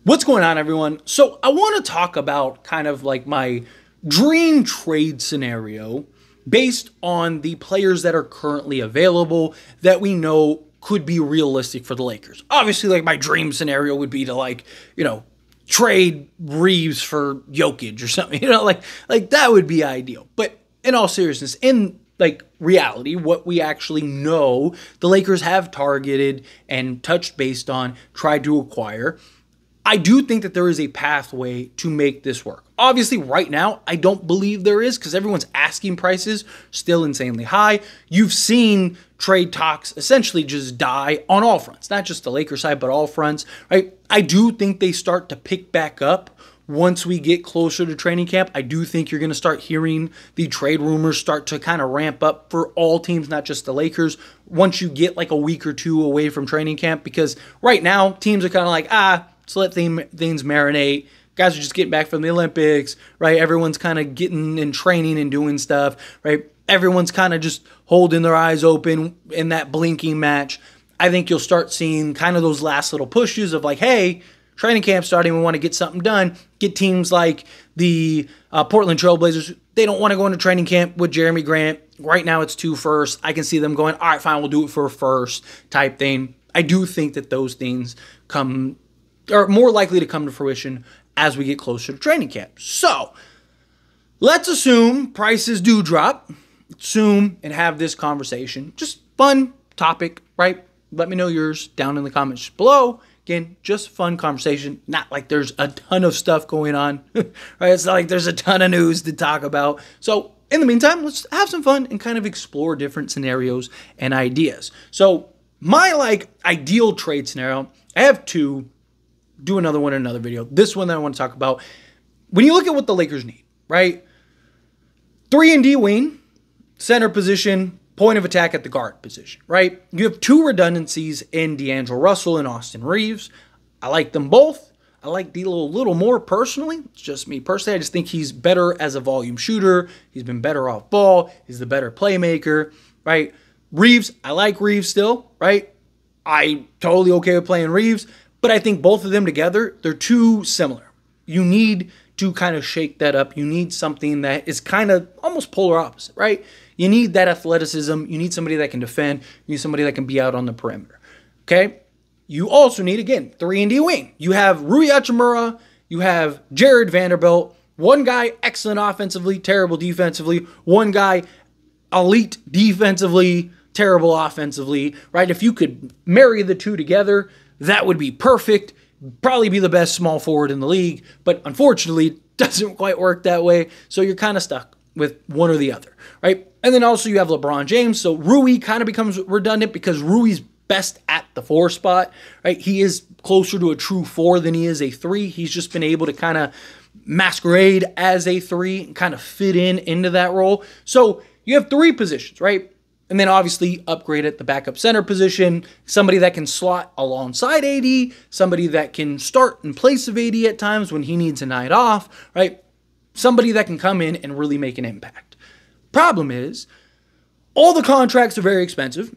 What's going on, everyone? So I want to talk about kind of like my dream trade scenario based on the players that are currently available that we know could be realistic for the Lakers. Obviously, like my dream scenario would be to trade Reeves for Jokic or something, like that would be ideal. But in all seriousness, in like reality, what we actually know the Lakers have targeted and touched based on, tried to acquire, I do think that there is a pathway to make this work. Obviously, right now, I don't believe there is because everyone's asking prices still insanely high. You've seen trade talks essentially just die on all fronts, not just the Lakers side, but all fronts, right? I do think they start to pick back up once we get closer to training camp. I do think you're going to start hearing the trade rumors start to kind of ramp up for all teams, not just the Lakers, once you get like a week or two away from training camp, because right now teams are kind of like, so let things marinate. Guys are just getting back from the Olympics, right? Everyone's kind of getting in training and doing stuff, right? Everyone's kind of just holding their eyes open in that blinking match. I think you'll start seeing kind of those last little pushes of like, hey, training camp starting, we want to get something done. Get teams like the Portland Trailblazers. They don't want to go into training camp with Jerami Grant. Right now it's 2 firsts. I can see them going, all right, fine, we'll do it for a first type thing. I do think that those things are more likely to come to fruition as we get closer to training camp. So let's assume prices do drop. Assume and have this conversation. Just fun topic, right? Let me know yours down in the comments below. Again, just fun conversation. Not like there's a ton of stuff going on, right? It's not like there's a ton of news to talk about. So in the meantime, let's have some fun and kind of explore different scenarios and ideas. So my ideal trade scenario, I have two. Do another one in another video. This one that I want to talk about. When you look at what the Lakers need, right? 3-and-D wing, center position, point of attack at the guard position, right? You have two redundancies in D'Angelo Russell and Austin Reeves. I like them both. I like D'Lo a little more personally. It's just me personally. I just think he's better as a volume shooter. He's been better off ball. He's the better playmaker, right? Reeves, I like Reeves still, right? I totally okay with playing Reeves. But I think both of them together, they're too similar. You need to kind of shake that up. You need something that is kind of almost polar opposite, right? You need that athleticism. You need somebody that can defend. You need somebody that can be out on the perimeter, okay? You also need, again, 3-and-D wing. You have Rui Hachimura. You have Jared Vanderbilt. One guy, excellent offensively, terrible defensively. One guy, elite defensively, terrible offensively, right? If you could marry the two together, that would be perfect. Probably be the best small forward in the league, but unfortunately, it doesn't quite work that way. So you're kind of stuck with one or the other, right? And then also you have LeBron James. So Rui kind of becomes redundant because Rui's best at the 4 spot, right? He is closer to a true 4 than he is a 3. He's just been able to kind of masquerade as a 3 and kind of fit into that role. So you have 3 positions, right? And then obviously upgrade at the backup center position, somebody that can slot alongside AD, somebody that can start in place of AD at times when he needs a night off, right? Somebody that can come in and really make an impact. Problem is, all the contracts are very expensive,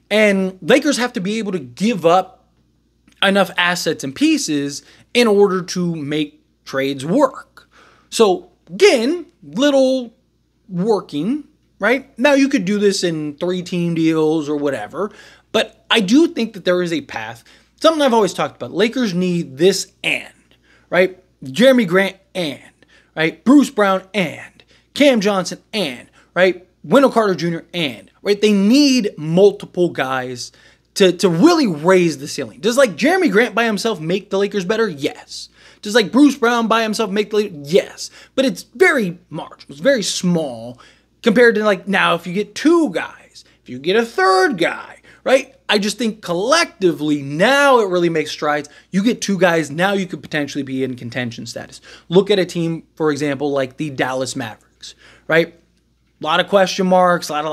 and Lakers have to be able to give up enough assets and pieces in order to make trades work. So again, little working. Right? Now, you could do this in 3-team deals or whatever, but I do think that there is a path. Something I've always talked about. Lakers need this right? Jerami Grant right? Bruce Brown Cam Johnson right? Wendell Carter Jr. right? They need multiple guys to really raise the ceiling. Does Jerami Grant by himself make the Lakers better? Yes. Does Bruce Brown by himself make the Lakers? Yes. But it's very marginal. It's very small. Compared to now, if you get 2 guys, if you get a 3rd guy, right? I just think collectively now it really makes strides. You get 2 guys, now you could potentially be in contention status. Look at a team, for example, like the Dallas Mavericks, right? A lot of question marks, a lot of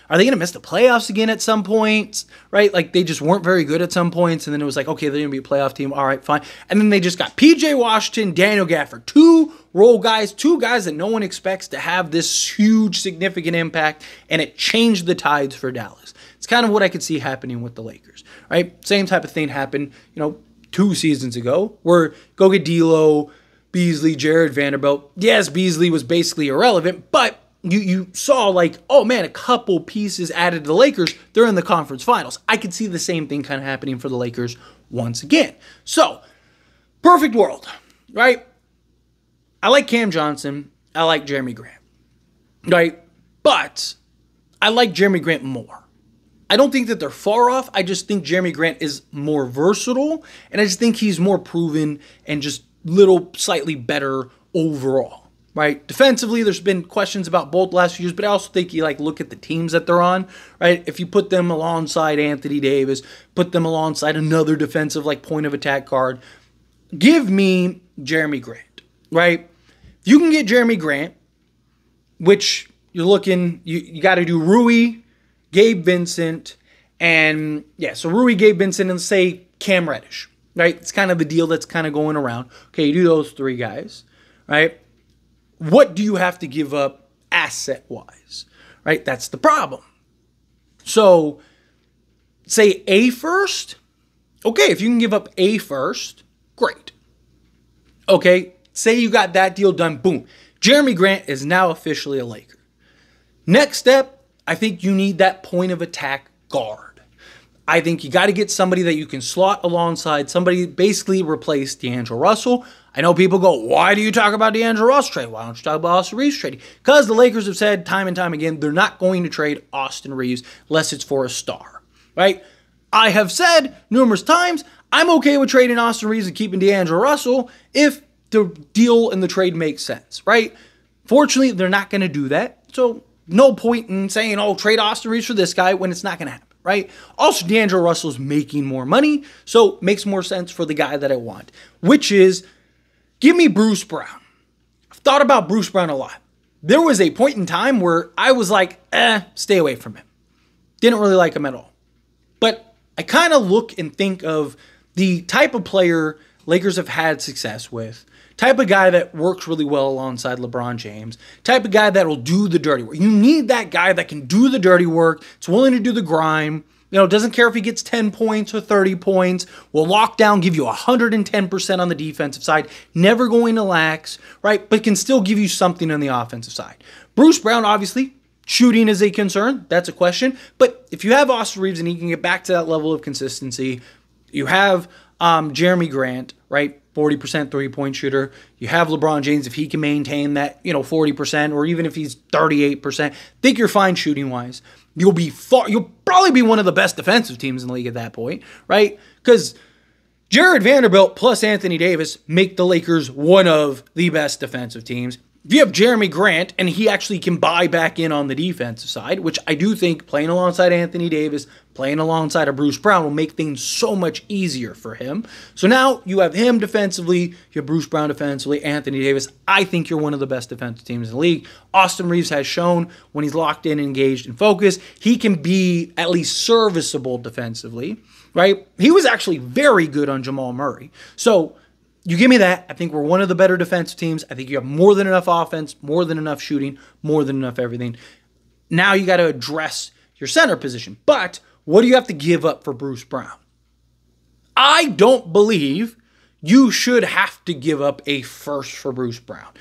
are they going to miss the playoffs again at some points, right? They just weren't very good at some points, and then it was okay, they're going to be a playoff team, all right, fine. And then they just got PJ Washington, Daniel Gafford, 2 role guys, 2 guys that no one expects to have this huge, significant impact, and it changed the tides for Dallas. It's kind of what I could see happening with the Lakers, right? Same type of thing happened, 2 seasons ago, where go get D'Lo, Beasley, Jared Vanderbilt. Yes, Beasley was basically irrelevant, but you saw like, oh man, a couple pieces added to the Lakers. They're in the conference finals. I could see the same thing kind of happening for the Lakers once again. So, perfect world, right? I like Cam Johnson. I like Jerami Grant, right? But I like Jerami Grant more. I don't think that they're far off. I just think Jerami Grant is more versatile, and I just think he's more proven and just slightly better overall, right? Defensively, there's been questions about both last few years, but I also think you look at the teams that they're on, right? If you put them alongside Anthony Davis, put them alongside another defensive point of attack guard, give me Jerami Grant, right? If you can get Jerami Grant, which you're looking, you got to do Rui, Gabe Vincent, and so Rui, Gabe Vincent, and say Cam Reddish, right? It's kind of the deal that's kind of going around. Okay, you do those 3 guys, right? What do you have to give up asset-wise, right? That's the problem. So, say a first. Okay, if you can give up a first, great. Okay, say you got that deal done, boom. Jerami Grant is now officially a Laker. Next step, I think you need that point of attack guard. I think you got to get somebody that you can slot alongside, somebody basically replace D'Angelo Russell. I know people go, why do you talk about D'Angelo Russell trade? Why don't you talk about Austin Reeves trading? Because the Lakers have said time and time again, they're not going to trade Austin Reeves unless it's for a star, right? I have said numerous times, I'm okay with trading Austin Reeves and keeping D'Angelo Russell if the deal and the trade makes sense, right? Fortunately, they're not going to do that. So no point in saying, oh, trade Austin Reeves for this guy when it's not going to happen, right? Also, D'Angelo Russell's making more money, so it makes more sense for the guy that I want, which is, give me Bruce Brown. I've thought about Bruce Brown a lot. There was a point in time where I was like, stay away from him. Didn't really like him at all. But I kind of look and think of the type of player Lakers have had success with, type of guy that works really well alongside LeBron James, type of guy that will do the dirty work. You need that guy that can do the dirty work, is willing to do the grime, doesn't care if he gets 10 points or 30 points, will lock down, give you 110% on the defensive side, never going to lax, right? But can still give you something on the offensive side. Bruce Brown, obviously, shooting is a concern. That's a question. But if you have Austin Reeves and he can get back to that level of consistency, you have Jerami Grant, right? 40% three-point shooter. You have LeBron James, if he can maintain that, 40%, or even if he's 38%, think you're fine shooting-wise. You'll probably be one of the best defensive teams in the league at that point, right? Because Jared Vanderbilt plus Anthony Davis make the Lakers one of the best defensive teams. If you have Jerami Grant and he actually can buy back in on the defensive side, which I do think playing alongside Anthony Davis, playing alongside a Bruce Brown will make things so much easier for him. So now you have him defensively, you have Bruce Brown defensively, Anthony Davis. I think you're one of the best defensive teams in the league. Austin Reeves has shown when he's locked in, engaged, and focused, he can be at least serviceable defensively, right? He was actually very good on Jamal Murray. So you give me that. I think we're one of the better defensive teams. I think you have more than enough offense, more than enough shooting, more than enough everything. Now you got to address your center position. But what do you have to give up for Bruce Brown? I don't believe you should have to give up a first for Bruce Brown.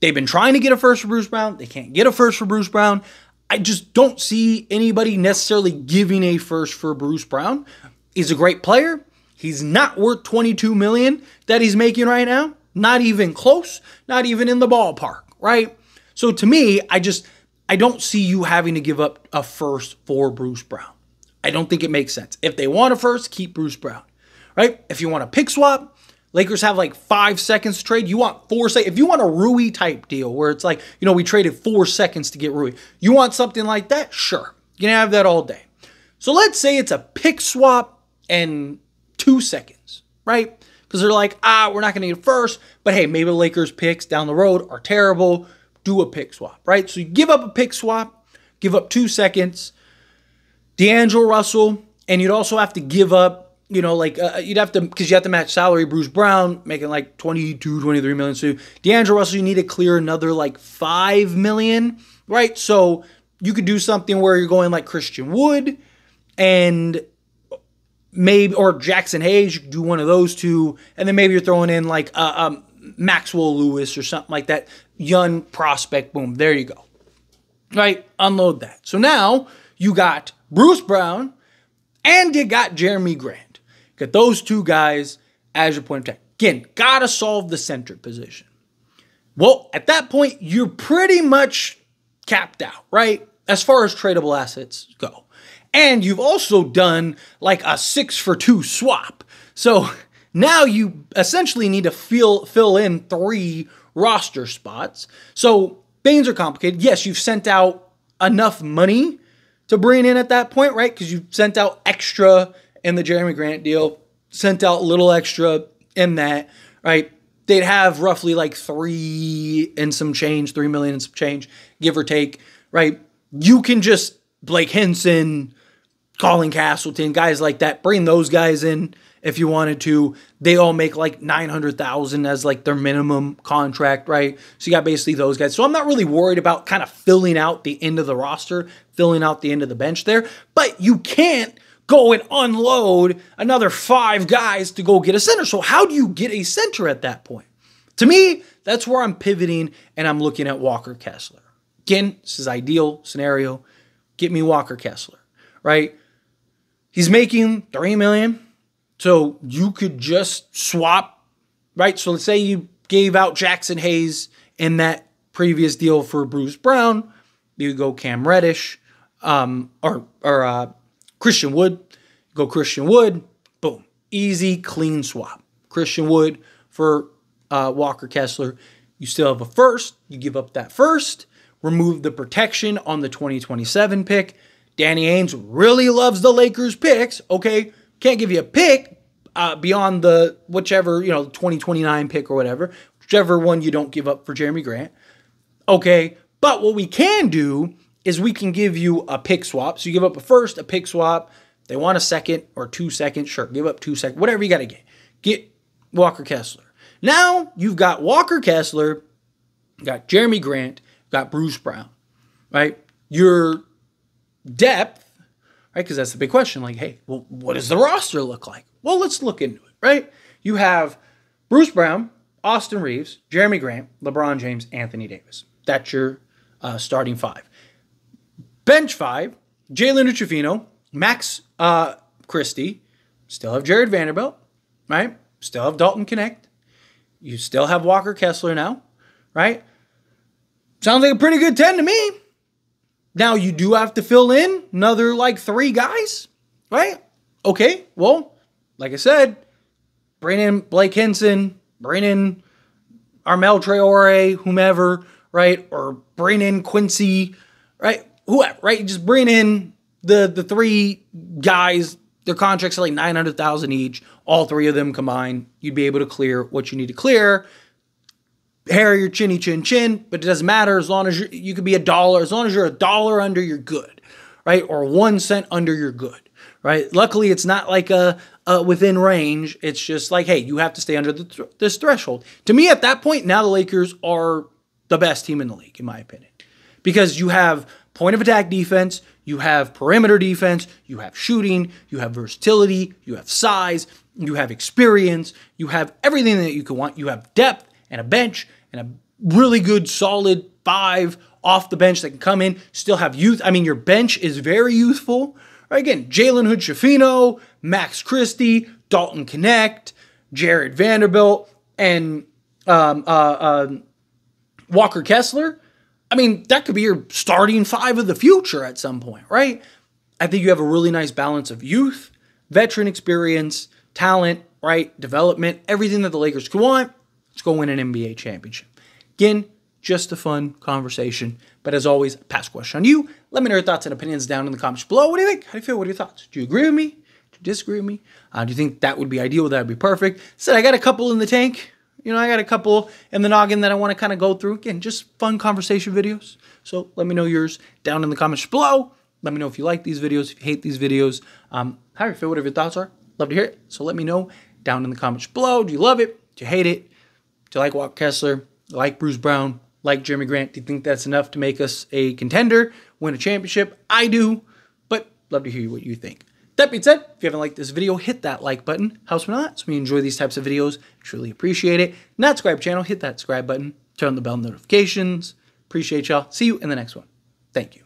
They've been trying to get a first for Bruce Brown. They can't get a first for Bruce Brown. I just don't see anybody necessarily giving a first for Bruce Brown. He's a great player. He's not worth $22 million that he's making right now. Not even close. Not even in the ballpark, right? So to me, I don't see you having to give up a first for Bruce Brown. I don't think it makes sense. If they want a first, keep Bruce Brown, right? If you want a pick swap, Lakers have 5 seconds to trade. You want 4 seconds. If you want a Rui type deal where it's we traded 4 seconds to get Rui. You want something like that? Sure. You can have that all day. So let's say it's a pick swap and 2 seconds, right? Because they're we're not going to get a first, but hey, maybe the Lakers picks down the road are terrible. Do a pick swap, right? So you give up a pick swap, give up 2 seconds, D'Angelo Russell, and you'd also have to give up, you'd have to, because you have to match salary, Bruce Brown making 22, 23 million. So D'Angelo Russell, you need to clear another 5 million, right? So you could do something where you're going Christian Wood and maybe, or Jackson Hayes, you could do one of those two, and then maybe you're throwing in like Maxwell Lewis or something like that. Young prospect, boom, there you go. Right? Unload that. So now you got Bruce Brown and you got Jerami Grant. Got those two guys as your point of attack. Again, gotta solve the center position. Well, at that point, you're pretty much capped out, right? As far as tradable assets go. And you've also done like a 6-for-2 swap. So now you essentially need to fill in 3 roster spots. So things are complicated. Yes, you've sent out enough money to bring in at that point, right? Because you sent out extra in the Jerami Grant deal, sent out a little extra in that, right? They'd have roughly like 3 and some change, 3 million and some change, give or take, right? You can just Blake Henson, Colin Castleton, guys like that, bring those guys in if you wanted to. They all make like $900,000 as like their minimum contract, right? So you got basically those guys. So I'm not really worried about kind of filling out the end of the roster, filling out the end of the bench there. But you can't go and unload another 5 guys to go get a center. So how do you get a center at that point? To me, that's where I'm pivoting and I'm looking at Walker Kessler. Again, this is ideal scenario. Get me Walker Kessler, right? He's making $3 million. So you could just swap, right? So let's say you gave out Jackson Hayes in that previous deal for Bruce Brown. You go Cam Reddish, or Christian Wood. Go Christian Wood. Boom. Easy, clean swap. Christian Wood for Walker Kessler. You still have a first. You give up that first. Remove the protection on the 2027 pick. Danny Ainge really loves the Lakers picks. Okay, can't give you a pick beyond the whichever, 2029 pick or whatever. Whichever one you don't give up for Jerami Grant. Okay, but what we can do is we can give you a pick swap. So you give up a first, a pick swap. They want a second or 2 seconds. Sure, give up 2 seconds. Whatever you got to get. Get Walker Kessler. Now you've got Walker Kessler, got Jerami Grant, got Bruce Brown, right? Your depth, right? Because that's the big question. Like, hey, well, what does the roster look like? Well, let's look into it, right? You have Bruce Brown, Austin Reeves, Jerami Grant, LeBron James, Anthony Davis. That's your starting 5. Bench 5, Jalen Uchifino, Max Christie, still have Jared Vanderbilt, right? Still have Dalton Connect. You still have Walker Kessler now, right? Sounds like a pretty good 10 to me. Now, you do have to fill in another, like, 3 guys, right? Okay, well, like I said, bring in Blake Henson, bring in Armel Traore, whomever, right? Or bring in Quincy, right? Whoever, right? Just bring in the 3 guys. Their contracts are like $900,000 each. All 3 of them combined, you'd be able to clear what you need to clear. Hair your chinny chin chin, but it doesn't matter as long as you could be $1. As long as you're $1 under, you're good, right? Or 1 cent under, you're good, right? Luckily, it's not like a within range. It's just like, hey, you have to stay under this threshold. To me, at that point, now the Lakers are the best team in the league, in my opinion, because you have point of attack defense, you have perimeter defense, you have shooting, you have versatility, you have size, you have experience, you have everything that you could want. You have depth and a bench and a really good solid 5 off the bench that can come in, still have youth. I mean, your bench is very youthful. Right? Again, Jalen Hood-Schifino, Max Christie, Dalton Connect, Jared Vanderbilt, and Walker Kessler. I mean, that could be your starting 5 of the future at some point, right? I think you have a really nice balance of youth, veteran experience, talent, right? Development, everything that the Lakers could want. Let's go win an NBA championship. Again, just a fun conversation. But as always, pass question on you. Let me know your thoughts and opinions down in the comments below. What do you think? How do you feel? What are your thoughts? Do you agree with me? Do you disagree with me? Do you think that would be ideal? That would be perfect? Said I got a couple in the tank. I got a couple in the noggin that I want to kind of go through. Again, just fun conversation videos. So let me know yours down in the comments below. Let me know if you like these videos, if you hate these videos. How do you feel? Whatever your thoughts are. Love to hear it. So let me know down in the comments below. Do you love it? Do you hate it? Do you like Walker Kessler? Do you like Bruce Brown? Like Jerami Grant? Do you think that's enough to make us a contender, win a championship? I do, but love to hear what you think That being said, if you haven't liked this video, hit that like button. Helps me a lot. So we enjoy these types of videos. Truly appreciate it. Not subscribe channel, hit that subscribe button. Turn on the bell notifications. Appreciate y'all. See you in the next one. Thank you.